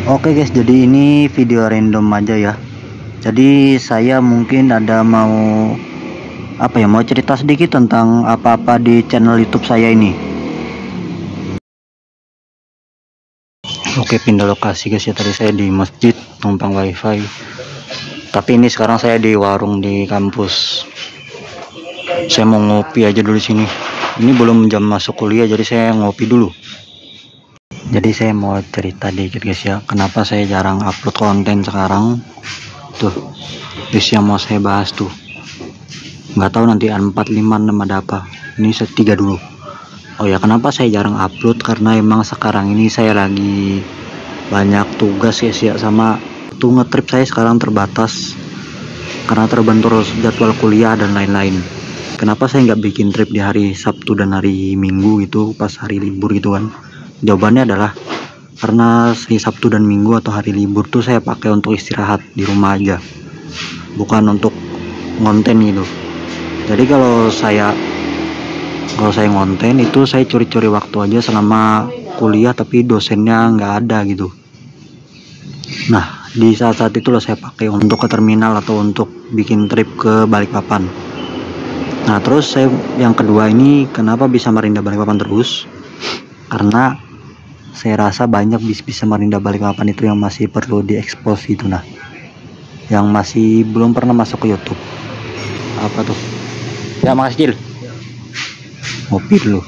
Oke guys, jadi ini video random aja ya. Jadi saya mungkin ada mau cerita sedikit tentang apa-apa di channel YouTube saya ini. Oke, pindah lokasi guys ya. Tadi saya di masjid numpang wifi, tapi ini sekarang saya di warung di kampus. Saya mau ngopi aja dulu di sini. Ini belum jam masuk kuliah, jadi saya ngopi dulu. Jadi saya mau cerita dikit guys ya, kenapa saya jarang upload konten sekarang. Tuh, guys, yang mau saya bahas tuh. Nggak tahu nanti 4, 5, 6 ada apa. Ini tiga dulu. Oh ya, kenapa saya jarang upload? Karena emang sekarang ini saya lagi banyak tugas guys ya, sama tuh ngetrip saya sekarang terbatas karena terbentur jadwal kuliah dan lain-lain. Kenapa saya nggak bikin trip di hari Sabtu dan hari Minggu gitu, pas hari libur gitu kan? Jawabannya adalah karena hari Sabtu dan Minggu atau hari libur tuh saya pakai untuk istirahat di rumah aja, bukan untuk ngonten gitu. Jadi kalau saya ngonten itu saya curi-curi waktu aja selama kuliah, tapi dosennya nggak ada gitu. Nah, di saat-saat itulah saya pakai untuk ke terminal atau untuk bikin trip ke Balikpapan. Nah, terus saya yang kedua ini kenapa bisa Samarinda Balikpapan terus? Karena saya rasa banyak bis Samarinda Balikpapan itu yang masih perlu diekspos gitu. Nah, yang masih belum pernah masuk ke YouTube. Apa tuh? Ya, makasih Cil. Ngopi dulu.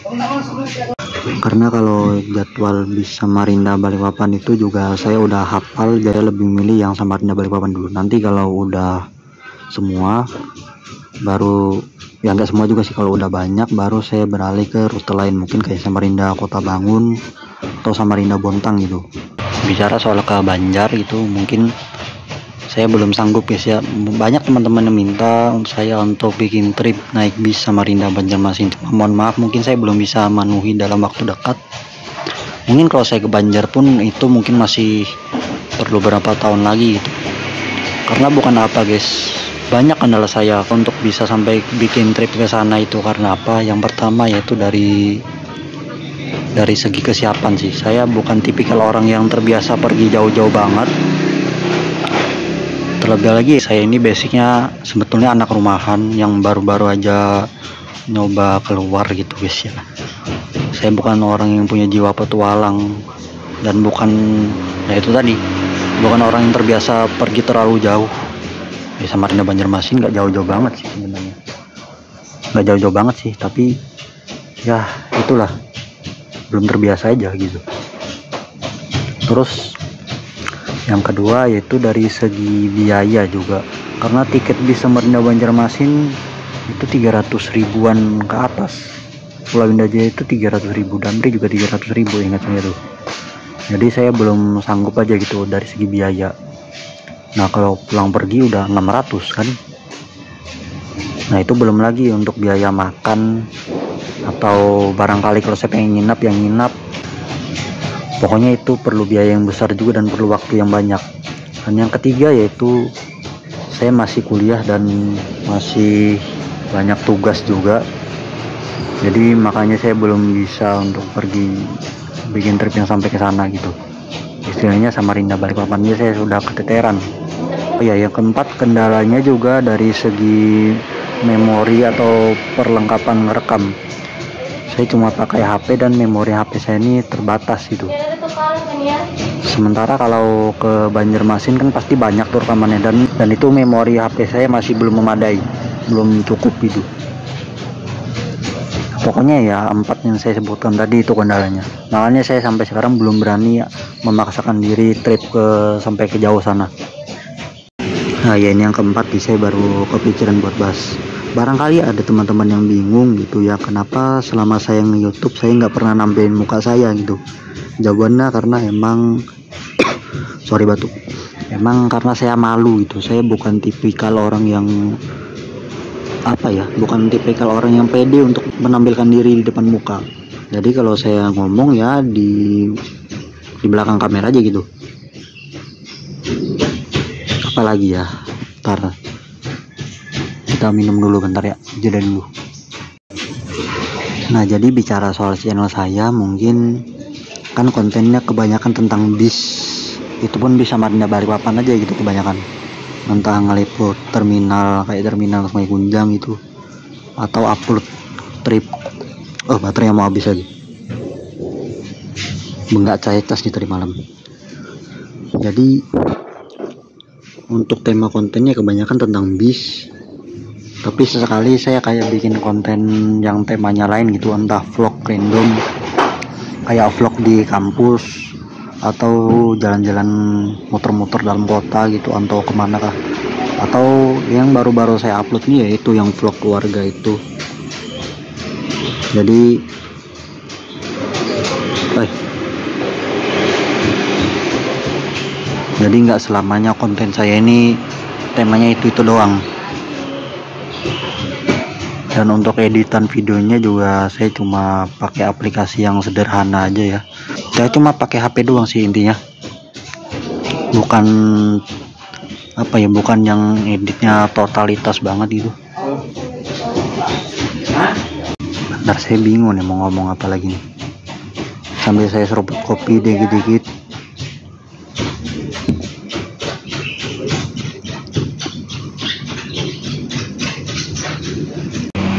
Karena kalau jadwal bis Samarinda Balikpapan itu juga saya udah hafal, jadi lebih milih yang Samarinda Balikpapan dulu. Nanti kalau udah semua, baru ya nggak semua juga sih, kalau udah banyak baru saya beralih ke rute lain, mungkin kayak Samarinda Kota Bangun atau Samarinda Bontang gitu. Bicara soal ke Banjar gitu, mungkin saya belum sanggup guys ya. Banyak teman-teman yang minta saya untuk bikin trip naik bis Samarinda Banjarmasin. Mohon maaf, mungkin saya belum bisa memenuhi dalam waktu dekat. Mungkin kalau saya ke Banjar pun itu mungkin masih perlu berapa tahun lagi gitu. Karena bukan apa guys, banyak kendala saya untuk bisa sampai bikin trip ke sana itu. Karena apa? Yang pertama yaitu dari segi kesiapan sih. Saya bukan tipikal orang yang terbiasa pergi jauh-jauh banget. Terlebih lagi saya ini basicnya sebetulnya anak rumahan yang baru-baru aja nyoba keluar gitu guys ya. Saya bukan orang yang punya jiwa petualang, dan bukan, ya itu tadi, bukan orang yang terbiasa pergi terlalu jauh. Di Samarinda Banjarmasin nggak jauh-jauh banget sih sebenarnya, nggak jauh-jauh banget sih, tapi ya itulah, belum terbiasa aja gitu. Terus yang kedua yaitu dari segi biaya juga, karena tiket bis Samarinda Banjarmasin itu 300 ribuan ke atas. Pulau Indah Jaya itu 300 ribu, Damri juga 300 ribu ingat saya tuh. Jadi saya belum sanggup aja gitu dari segi biaya. Nah, kalau pulang pergi udah 600 kan. Nah, itu belum lagi untuk biaya makan, atau barangkali kalau saya pengen nginap, yang nginap. Pokoknya itu perlu biaya yang besar juga dan perlu waktu yang banyak. Dan yang ketiga yaitu saya masih kuliah dan masih banyak tugas juga. Jadi makanya saya belum bisa untuk pergi bikin trip yang sampai ke sana gitu. Istilahnya Samarinda Balikpapan aja saya sudah keteteran. Oh ya, yang keempat kendalanya juga dari segi memori atau perlengkapan ngerekam. Saya cuma pakai HP dan memori HP saya ini terbatas gitu. Sementara kalau ke Banjarmasin kan pasti banyak tuh rekamannya, dan itu memori HP saya masih belum memadai, belum cukup gitu. Pokoknya ya 4 yang saya sebutkan tadi itu kendalanya. Makanya saya sampai sekarang belum berani memaksakan diri trip sampai ke jauh sana. Nah ya, ini yang keempat saya baru kepikiran buat bahas. Barangkali ada teman-teman yang bingung gitu ya, kenapa selama saya nge-YouTube saya nggak pernah nampilin muka saya gitu. Jawabannya karena emang sorry batuk, emang karena saya malu gitu. Saya bukan tipikal orang yang bukan tipikal orang yang pede untuk menampilkan diri di depan muka. Jadi kalau saya ngomong ya di belakang kamera aja gitu. Apalagi ya, ntar kita minum dulu bentar ya, jeda dulu. Nah, jadi bicara soal channel saya, mungkin kan kontennya kebanyakan tentang bis itu pun bisa Samarinda Balikpapan aja gitu kebanyakan, entah ngeliput terminal kayak terminal Sungai Kunjang itu, atau upload trip. Oh, baterai mau habis lagi, bengak cair cas nih tadi malam. Jadi untuk tema kontennya kebanyakan tentang bis, tapi sesekali saya kayak bikin konten yang temanya lain gitu, entah vlog random kayak vlog di kampus atau jalan-jalan muter-muter dalam kota gitu, atau kemana kah. Atau yang baru-baru saya upload nih yaitu yang vlog keluarga itu. Jadi nggak selamanya konten saya ini temanya itu doang. Dan untuk editan videonya juga saya cuma pakai aplikasi yang sederhana aja ya. Saya cuma pakai HP doang sih intinya. Bukan bukan yang editnya totalitas banget gitu. Bentar, saya bingung nih mau ngomong apa lagi nih. Sambil saya seruput kopi dikit-dikit.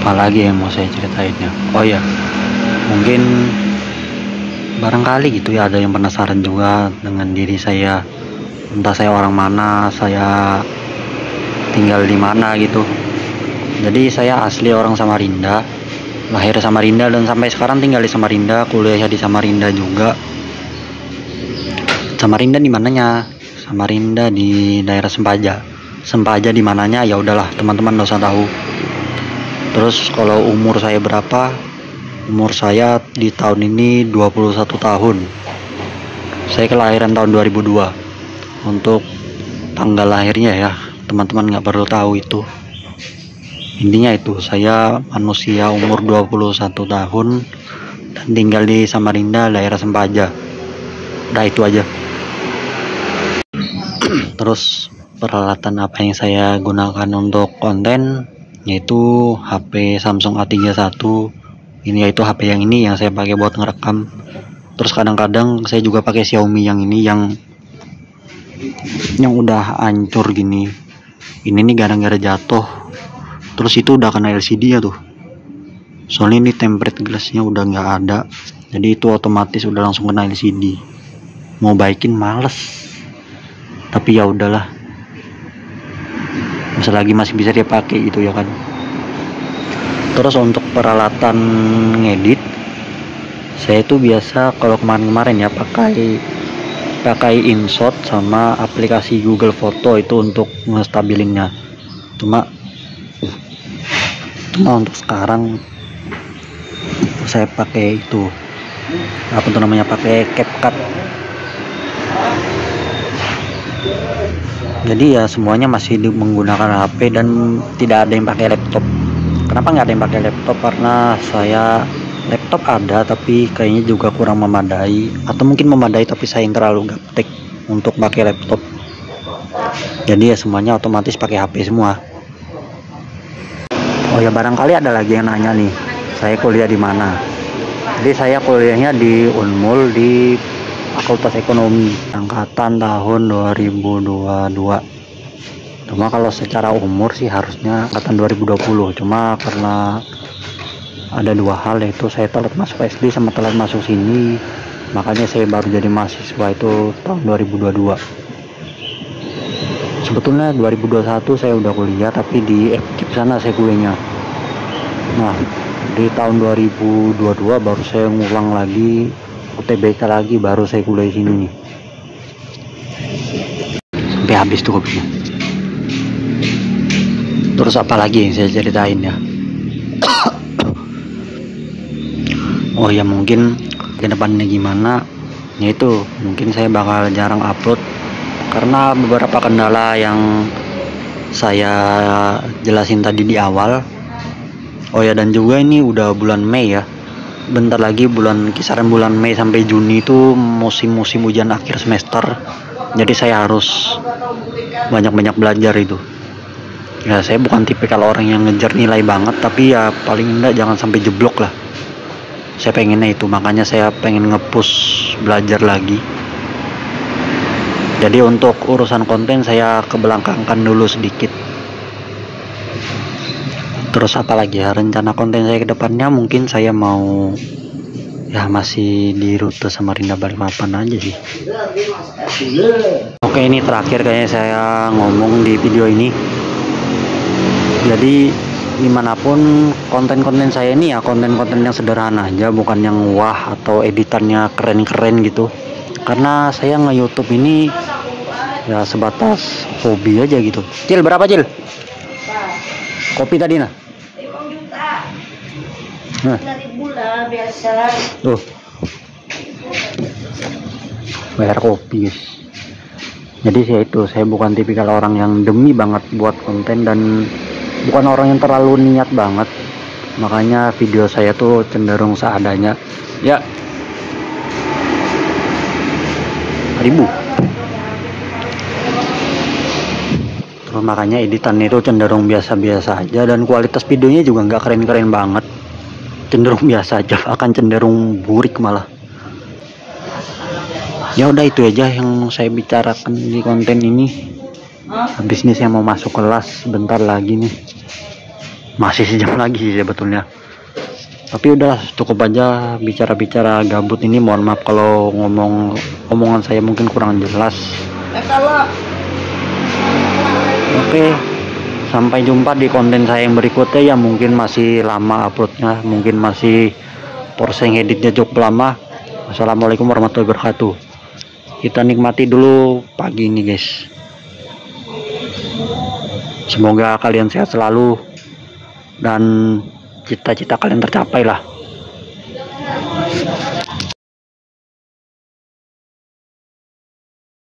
Apalagi yang mau saya ceritain ya. Oh ya, mungkin barangkali gitu ya ada yang penasaran juga dengan diri saya, entah saya orang mana, saya tinggal di mana gitu. Jadi saya asli orang Samarinda, lahir Samarinda dan sampai sekarang tinggal di Samarinda, kuliah di Samarinda juga. Samarinda di mananya? Samarinda di daerah Sempaja. Sempaja di mananya? Ya udahlah, teman-teman nggak usah tahu. Terus kalau umur saya berapa? Umur saya di tahun ini 21 tahun. Saya kelahiran tahun 2002. Untuk tanggal lahirnya ya, teman-teman nggak perlu tahu itu. Intinya itu, saya manusia umur 21 tahun dan tinggal di Samarinda, daerah Sempaja. Udah itu aja. Terus peralatan apa yang saya gunakan untuk konten, yaitu HP Samsung A31. Ini yaitu HP yang ini yang saya pakai buat ngerekam. Terus kadang-kadang saya juga pakai Xiaomi yang ini yang udah hancur gini. Ini nih gara-gara jatuh. Terus itu udah kena LCD ya tuh. Soalnya ini tempered glassnya udah nggak ada. Jadi itu otomatis udah langsung kena LCD. Mau baikin males. Tapi ya udahlah. Selagi masih bisa dia pakai gitu ya kan. Terus untuk peralatan ngedit, saya itu biasa kalau kemarin-kemarin ya pakai InShot sama aplikasi Google Foto itu untuk ngestabilinnya. Cuma untuk sekarang saya pakai itu pakai CapCut. Jadi ya semuanya masih menggunakan HP dan tidak ada yang pakai laptop. Kenapa nggak ada yang pakai laptop? Karena saya laptop ada tapi kayaknya juga kurang memadai, atau mungkin memadai tapi saya yang terlalu gaptek untuk pakai laptop. Jadi ya semuanya otomatis pakai HP semua. Oh ya, barangkali ada lagi yang nanya nih, saya kuliah di mana? Jadi saya kuliahnya di Unmul di Fakultas Ekonomi, angkatan tahun 2022. Cuma kalau secara umur sih harusnya angkatan 2020. Cuma karena ada dua hal, yaitu saya telat masuk SD sama telat masuk sini, makanya saya baru jadi mahasiswa itu tahun 2022. Sebetulnya 2021 saya udah kuliah, tapi di FKIP sana saya kuliahnya. Nah, di tahun 2022 baru saya ngulang lagi, UTBK lagi, baru saya kuliah di sini nih. Sampai habis tuh kopinya. Terus apa lagi yang saya ceritain ya? Oh ya, mungkin ke depannya gimana, yaitu mungkin saya bakal jarang upload karena beberapa kendala yang saya jelasin tadi di awal. Oh ya, dan juga ini udah bulan Mei ya, bentar lagi kisaran bulan Mei sampai Juni itu musim-musim hujan akhir semester. Jadi saya harus banyak-banyak belajar itu. Ya, saya bukan tipikal orang yang ngejar nilai banget, tapi ya paling enggak jangan sampai jeblok lah. Saya pengennya itu, makanya saya pengen nge-push belajar lagi. Jadi untuk urusan konten saya kebelakangkan dulu sedikit. Terus apa lagi ya, rencana konten saya ke depannya, mungkin saya mau ya masih di rute Samarinda Balikpapan aja sih. Oke, ini terakhir kayaknya saya ngomong di video ini. Jadi dimanapun konten-konten saya ini ya konten-konten yang sederhana aja, bukan yang wah atau editannya keren-keren gitu. Karena saya nge-YouTube ini ya sebatas hobi aja gitu. Cil, berapa Cil? Kopi tadi nah? 5 juta. Nah. 3.000 lah biasa. Tuh. Bayar kopi guys. Jadi saya bukan tipikal orang yang demi banget buat konten, dan bukan orang yang terlalu niat banget. Makanya video saya tuh cenderung seadanya. Ya. 1000. Terus makanya editan itu cenderung biasa-biasa aja, dan kualitas videonya juga nggak keren-keren banget. Cenderung biasa aja, akan cenderung burik malah. Ya udah, itu aja yang saya bicarakan di konten ini. Habis ini saya mau masuk kelas bentar lagi nih. Masih sejam lagi sih sebetulnya. Tapi udah cukup aja bicara-bicara gabut ini. Mohon maaf kalau omongan saya mungkin kurang jelas. Oke, sampai jumpa di konten saya yang berikutnya ya. Mungkin masih lama uploadnya, mungkin masih proses editnya cukup lama. Wassalamualaikum warahmatullahi wabarakatuh. Kita nikmati dulu pagi ini guys. Semoga kalian sehat selalu dan cita-cita kalian tercapai lah.